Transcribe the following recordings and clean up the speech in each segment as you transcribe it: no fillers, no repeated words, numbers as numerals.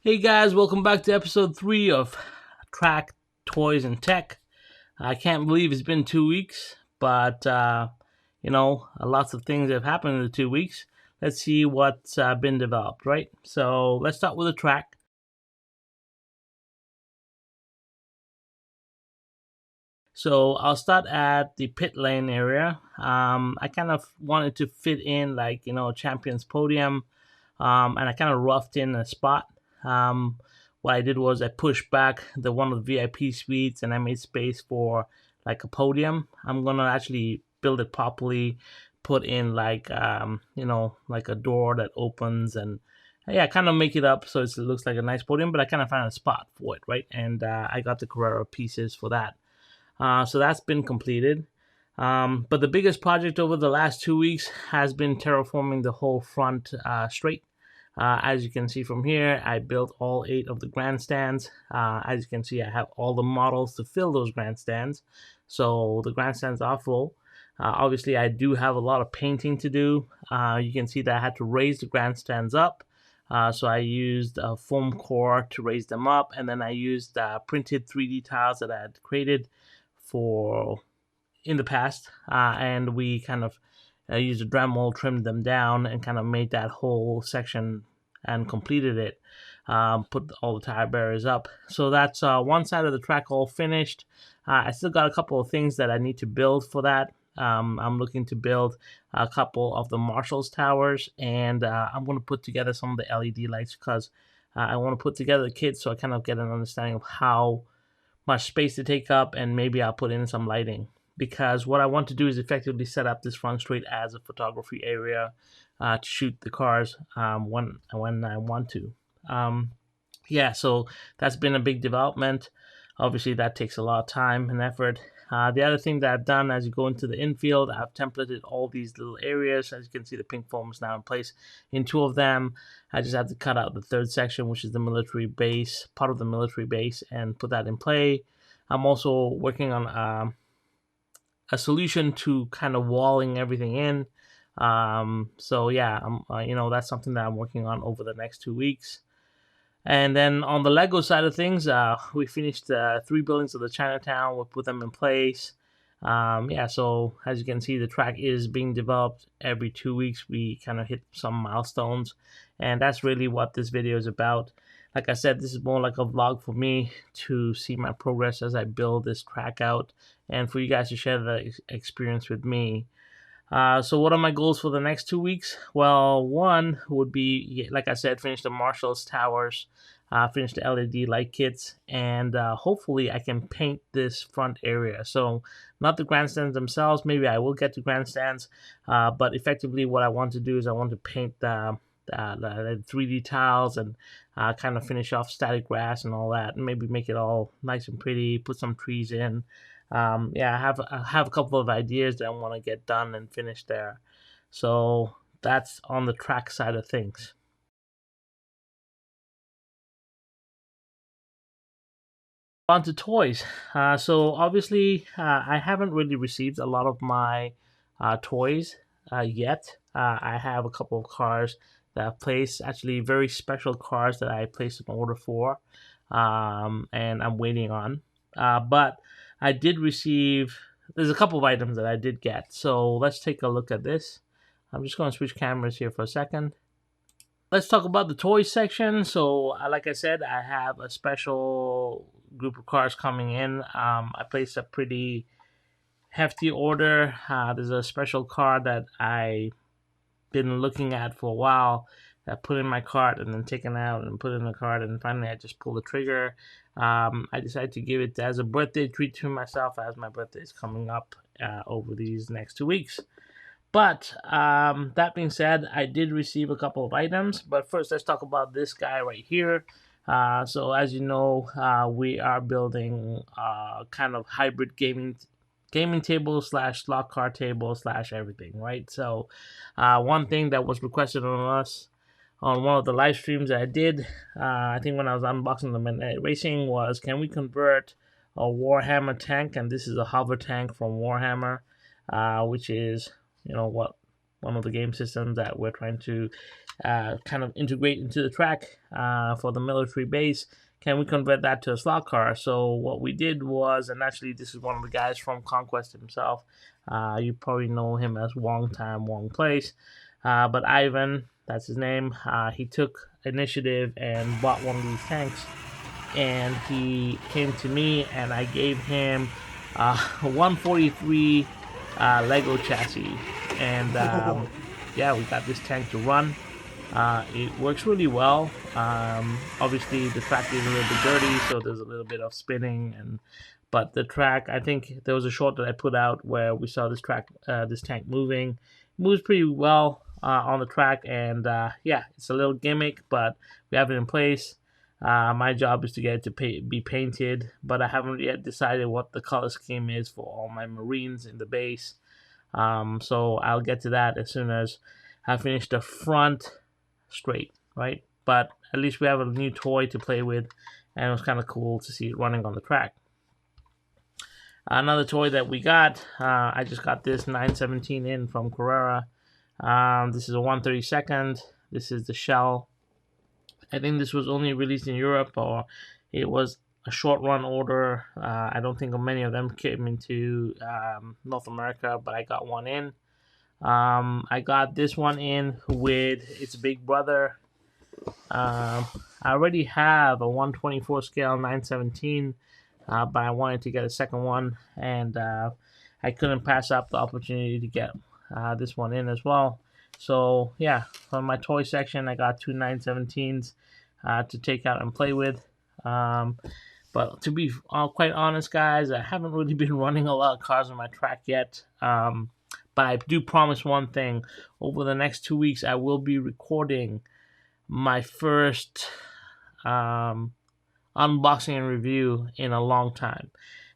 Hey guys, welcome back to episode 3 of Track, Toys, and Tech. I can't believe it's been 2 weeks, but lots of things have happened in the 2 weeks. Let's see what's been developed, right? So let's start with the track. So I'll start at the pit lane area. I kind of wanted to fit in Champions Podium, and I kind of roughed in a spot. What I did was I pushed back the one of the VIP suites and I made space for like a podium. I'm gonna actually build it properly, put in like a door that opens and yeah, kind of make it up so it looks like a nice podium. But I kind of found a spot for it, right? And I got the Carrera pieces for that. So that's been completed. But the biggest project over the last 2 weeks has been terraforming the whole front straight. As you can see from here, I built all 8 of the grandstands. As you can see, I have all the models to fill those grandstands. So the grandstands are full. Obviously, I do have a lot of painting to do. You can see that I had to raise the grandstands up. So I used a foam core to raise them up, and then I used printed 3D tiles that I had created for in the past, and we kind of used a Dremel, trimmed them down, and kind of made that whole section and completed it. Put all the tire barriers up. So that's one side of the track all finished. I still got a couple of things that I need to build for that. I'm looking to build a couple of the Marshall's towers, and I'm going to put together some of the LED lights because I want to put together the kit so I kind of get an understanding of how much space to take up, and maybe I'll put in some lighting, because what I want to do is effectively set up this front straight as a photography area to shoot the cars when I want to. So that's been a big development. Obviously, that takes a lot of time and effort. The other thing that I've done, as you go into the infield, I've templated all these little areas. As you can see, the pink foam is now in place in 2 of them. I just have to cut out the 3rd section, which is the military base, part of the military base, and put that in play. I'm also working on a solution to kind of walling everything in. That's something that I'm working on over the next 2 weeks. And then on the Lego side of things, we finished 3 buildings of the Chinatown. We'll put them in place. So as you can see, the track is being developed every 2 weeks. We kind of hit some milestones, and that's really what this video is about. Like I said, this is more like a vlog for me to see my progress as I build this track out, and for you guys to share the experience with me. So what are my goals for the next 2 weeks? Well, one would be, like I said, finish the Marshall's towers, finish the LED light kits, and hopefully I can paint this front area. So not the grandstands themselves, maybe I will get to grandstands, but effectively what I want to do is I want to paint the 3D tiles and kind of finish off static grass and all that, and maybe make it all nice and pretty, put some trees in. I have a couple of ideas that I want to get done and finished there. So that's on the track side of things. On to toys. So obviously, I haven't really received a lot of my toys yet. I have a couple of cars that I've placed, actually very special cars that I placed an order for, and I'm waiting on. But I did receive, there's a couple of items that I did get. So let's take a look at this. I'm just going to switch cameras here for a second. Let's talk about the toys section. So like I said, I have a special group of cars coming in. I placed a pretty hefty order. There's a special car that I've been looking at for a while, that I put in my cart and then taken out and put in the cart, and finally I just pulled the trigger. I decided to give it as a birthday treat to myself, as my birthday is coming up over these next 2 weeks. But that being said, I did receive a couple of items. But first, let's talk about this guy right here. So as you know, we are building kind of hybrid gaming table slash slot car table slash everything, right? So one thing that was requested on us on one of the live streams that I did, I think when I was unboxing them and racing, was, can we convert a Warhammer tank? And this is a hover tank from Warhammer, which is, what one of the game systems that we're trying to kind of integrate into the track for the military base. Can we convert that to a slot car? So what we did was, and actually this is one of the guys from Conquest himself. You probably know him as Wong Time Wong Place. But Ivan, that's his name, he took initiative and bought one of these tanks. And he came to me and I gave him a 143 Lego chassis. And yeah, we got this tank to run. It works really well. Obviously, the track is a little bit dirty, so there's a little bit of spinning. But the track, I think there was a short that I put out where we saw this tank moving. It moves pretty well on the track, and yeah, it's a little gimmick, but we have it in place. My job is to get it to be painted, but I haven't yet decided what the color scheme is for all my Marines in the base. So I'll get to that as soon as I finish the front straight, right? But at least we have a new toy to play with, and it was kind of cool to see it running on the track. Another toy that we got, I just got this 917 in from Carrera. This is a 132nd. This is the shell. I think this was only released in Europe, or it was a short run order. I don't think many of them came into North America, but I got one in. I got this one in with its big brother. I already have a 124 scale 917, but I wanted to get a second one, and I couldn't pass up the opportunity to get this one in as well. So yeah, from my toy section, I got two 917s to take out and play with. But to be quite honest, guys, I haven't really been running a lot of cars on my track yet. But I do promise one thing. Over the next 2 weeks, I will be recording my first unboxing and review in a long time.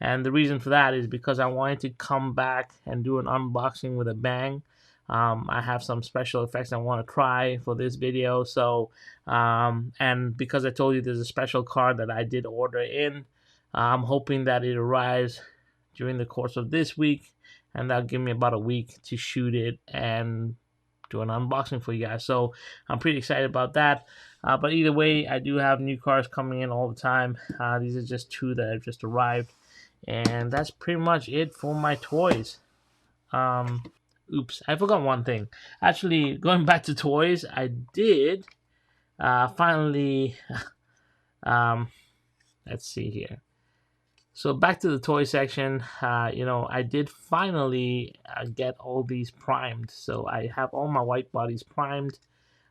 And the reason for that is because I wanted to come back and do an unboxing with a bang. I have some special effects I want to try for this video. So, and because I told you there's a special card that I did order in, I'm hoping that it arrives during the course of this week, and that'll give me about a week to shoot it and do an unboxing for you guys. So I'm pretty excited about that. But either way, I do have new cars coming in all the time. These are just two that have just arrived, and that's pretty much it for my toys. Oops, I forgot one thing. Actually, going back to toys, I did finally, let's see here. So back to the toy section, I did finally get all these primed. So I have all my white bodies primed.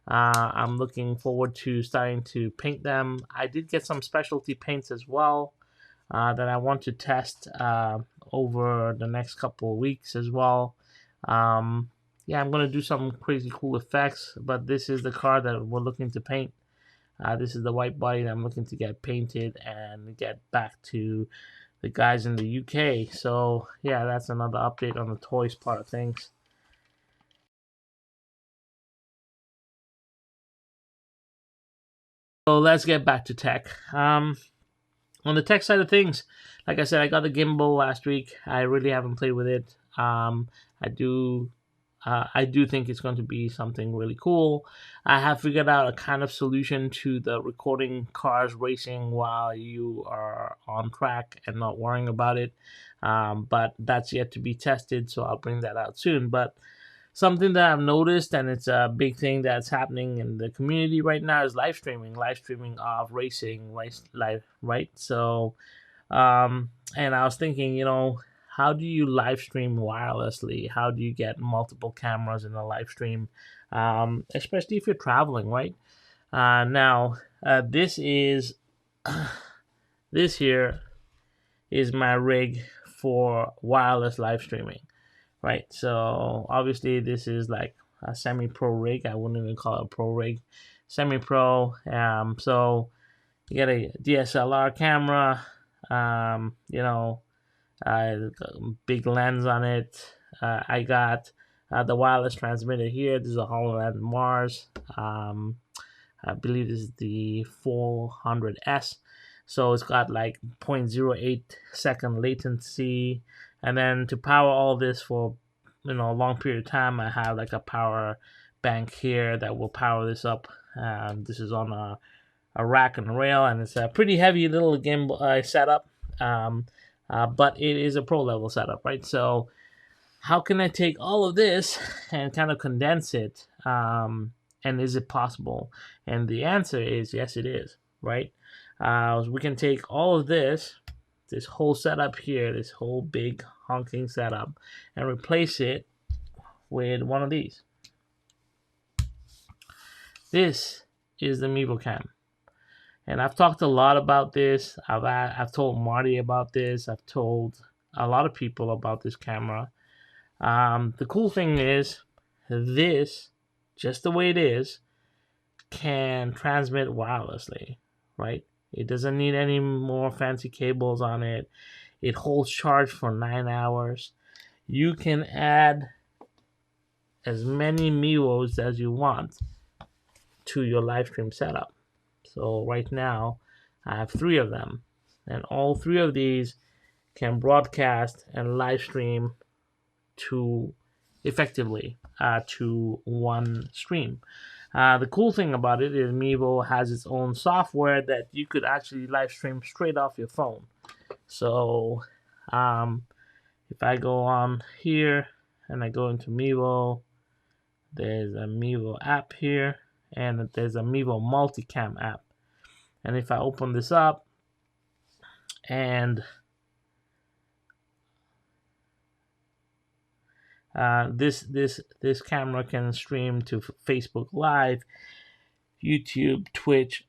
I'm looking forward to starting to paint them. I did get some specialty paints as well that I want to test over the next couple of weeks as well. Yeah, I'm going to do some crazy cool effects, but this is the car that we're looking to paint. This is the white body that I'm looking to get painted and get back to the guys in the UK. So yeah, that's another update on the toys part of things. So let's get back to tech. On the tech side of things, like I said, I got the gimbal last week. I really haven't played with it. I do think it's going to be something really cool. I have figured out a kind of solution to the recording cars racing while you are on track and not worrying about it. But that's yet to be tested, so I'll bring that out soon. But something that I've noticed, and it's a big thing that's happening in the community right now, is live streaming of racing, right? So, and I was thinking, how do you live stream wirelessly? How do you get multiple cameras in a live stream, especially if you're traveling, right? Now, this here is my rig for wireless live streaming, right? So obviously this is like a semi-pro rig. I wouldn't even call it a pro rig, semi-pro. So you get a DSLR camera, big lens on it. I got the wireless transmitter here. This is a HoloLens Mars. I believe this is the 400S. So it's got like 0.08 second latency. And then to power all this for long period of time. I have like a power bank here that will power this up. This is on a rack and rail, and it's a pretty heavy little gimbal setup. But it is a pro level setup, right? So how can I take all of this and kind of condense it? And is it possible? And the answer is yes, it is, right? We can take all of this whole setup here, this whole big honking setup, and replace it with one of these. This is the Mevo Cam. And I've talked a lot about this. I've told Marty about this. I've told a lot of people about this camera. The cool thing is, this, just the way it is, can transmit wirelessly, right? It doesn't need any more fancy cables on it. It holds charge for 9 hours. You can add as many Mevos as you want to your live stream setup. So right now, I have 3 of them, and all 3 of these can broadcast and live stream to effectively to one stream. The cool thing about it is Mevo has its own software that you could actually live stream straight off your phone. So if I go on here and I go into Mevo, there's a Mevo app here, and there's a Mevo multicam app. And if I open this up, and this camera can stream to Facebook Live, YouTube, Twitch,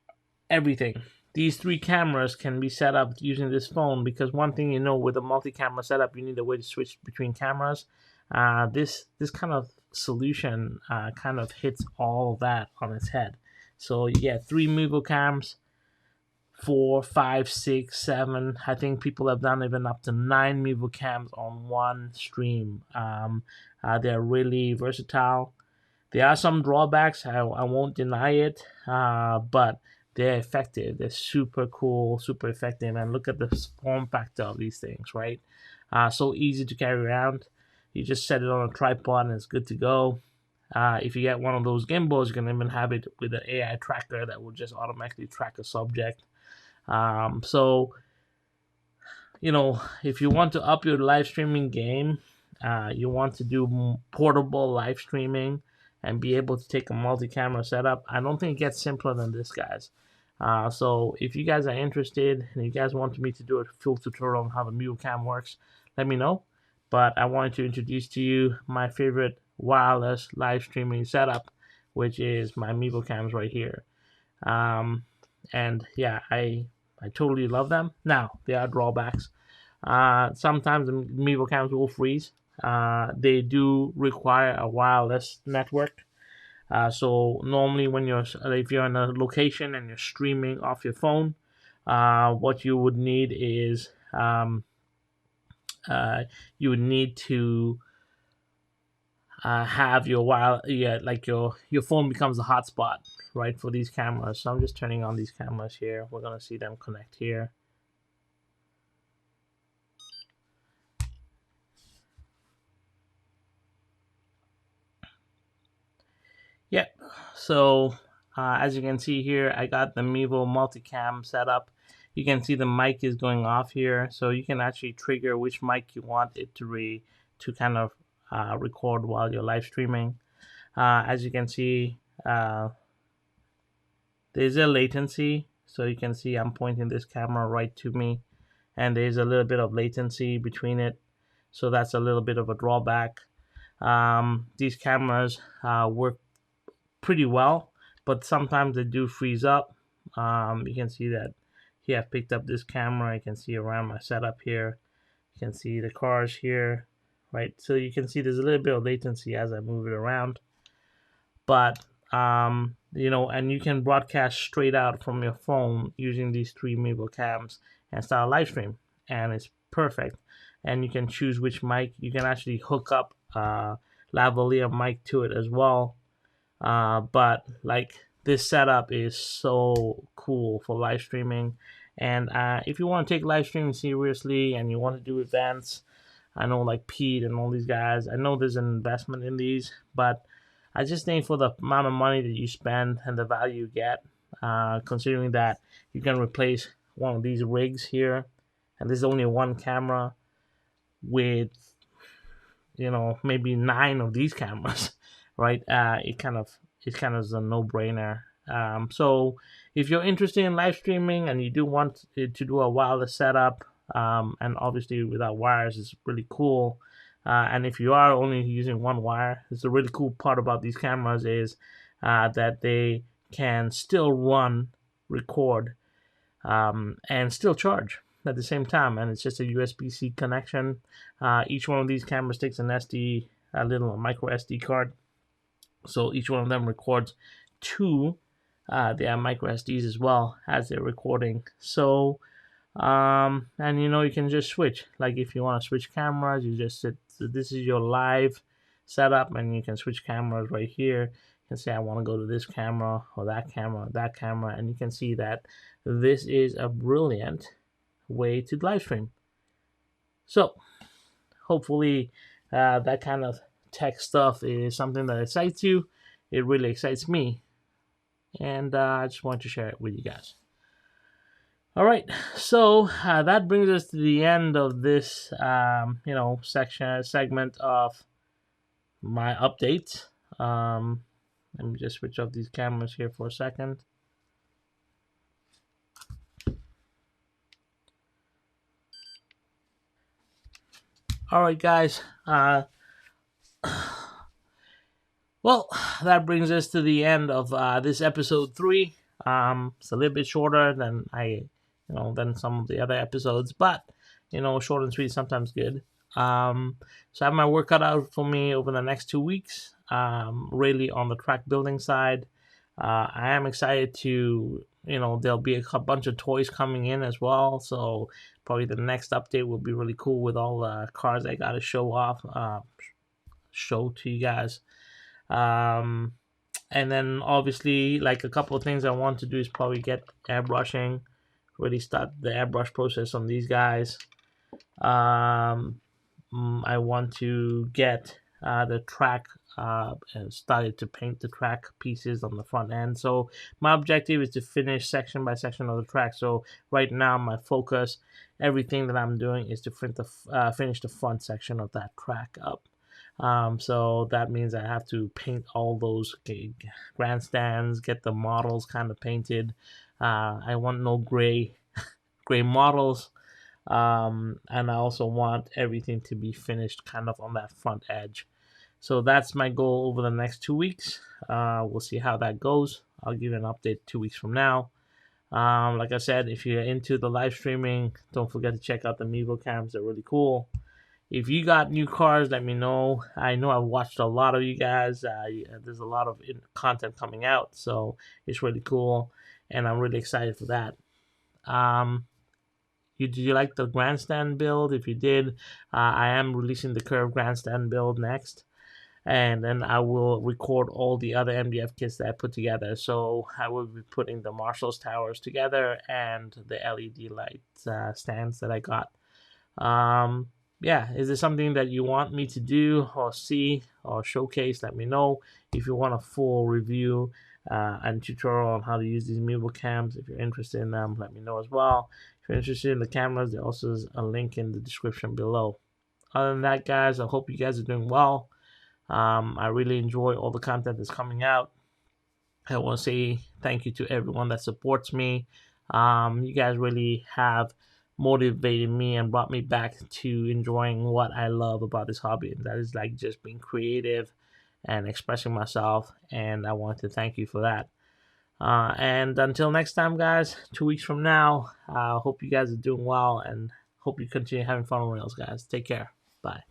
everything. These 3 cameras can be set up using this phone, because one thing with a multi-camera setup, you need a way to switch between cameras. This kind of solution kind of hits all of that on its head. So you get 3 Mevo cams, 4, 5, 6, 7. I think people have done even up to 9 Mevo cams on one stream. They're really versatile. There are some drawbacks, I won't deny it, but they're effective. They're super cool, super effective, and look at the form factor of these things, right? So easy to carry around. You just set it on a tripod and it's good to go. If you get one of those gimbals, you can even have it with an AI tracker that will just automatically track a subject. So, if you want to up your live streaming game, you want to do portable live streaming and be able to take a multi-camera setup, I don't think it gets simpler than this, guys. So if you guys are interested and you guys want me to do a full tutorial on how the Mevo Cam works, let me know. But I wanted to introduce to you my favorite wireless live streaming setup, which is my Mevo Cams right here. And yeah, I totally love them. Now, there are drawbacks. Sometimes the Mevo Cams will freeze. They do require a wireless network. So normally if you're in a location and you're streaming off your phone, what you would need is you would need to have your your phone becomes a hotspot, right, for these cameras. So I'm just turning on these cameras here. We're gonna see them connect here. Yeah, so as you can see here, I got the Mevo multicam set up. You can see the mic is going off here, so you can actually trigger which mic you want it to kind of record while you're live streaming. As you can see, there's a latency, so you can see I'm pointing this camera right to me, and there's a little bit of latency between it, so that's a little bit of a drawback. These cameras work pretty well, but sometimes they do freeze up. You can see that here I've picked up this camera. You can see around my setup here. You can see the cars here, right? So you can see there's a little bit of latency as I move it around. But and you can broadcast straight out from your phone using these 3 Mevo cams and start a live stream, and it's perfect. And you can choose which mic. You can actually hook up lavalier mic to it as well. But like, this setup is so cool for live streaming. And if you want to take live streaming seriously and you want to do events, I know like Pete and all these guys. I know there's an investment in these, but I just think for the amount of money that you spend and the value you get, considering that you can replace one of these rigs here, and there's only one camera with maybe 9 of these cameras, right? It kind of is a no-brainer. So if you're interested in live streaming and you do want to do a wireless setup, and obviously without wires is really cool. And if you are only using one wire, it's a really cool part about these cameras is that they can still record, and still charge at the same time. And it's just a USB-C connection. Each one of these cameras takes a little micro SD card. So each one of them records two. They have micro SDs as well as they're recording. So, and you can just switch. Like if you want to switch cameras, you just sit. So this is your live setup, and you can switch cameras right here. You can say I want to go to this camera or that camera, and you can see that this is a brilliant way to live stream. So hopefully that kind of tech stuff is something that excites you. It really excites me, and I just want to share it with you guys. All right, so that brings us to the end of this segment of my updates. Let me just switch off these cameras here for a second. All right, guys. Well, that brings us to the end of this episode 3. It's a little bit shorter than some of the other episodes, but short and sweet is sometimes good. So I have my work cut out for me over the next 2 weeks. Really on the track building side. I am excited to, there'll be a bunch of toys coming in as well. So probably the next update will be really cool with all the cars I got to show to you guys. And then obviously, like a couple of things I want to do is probably get airbrushing, really start the airbrush process on these guys. I want to get the track and started to paint the track pieces on the front end. So my objective is to finish section by section of the track. So right now my focus, everything that I'm doing is to finish the front section of that track up. So that means I have to paint all those grandstands, get the models kind of painted. I want no gray models. And I also want everything to be finished kind of on that front edge. So that's my goal over the next 2 weeks. We'll see how that goes. I'll give you an update 2 weeks from now. Like I said, if you're into the live streaming, don't forget to check out the Mevo cams. They're really cool. If you got new cars, let me know. I know I've watched a lot of you guys. There's a lot of content coming out, so it's really cool, and I'm really excited for that. Did you like the grandstand build? If you did, I am releasing the curved grandstand build next. And then I will record all the other MDF kits that I put together. So I will be putting the Marshall's towers together and the LED light stands that I got. Is there something that you want me to do or see or showcase? Let me know. If you want a full review and tutorial on how to use these Mevo cams, if you're interested in them, let me know as well. If you're interested in the cameras, there also is a link in the description below. Other than that, guys, I hope you guys are doing well. I really enjoy all the content that's coming out. I want to say thank you to everyone that supports me. You guys really have motivated me and brought me back to enjoying what I love about this hobby. And that is like just being creative and expressing myself. And I want to thank you for that. And until next time, guys, 2 weeks from now, I hope you guys are doing well and hope you continue having fun on Rails, guys. Take care. Bye.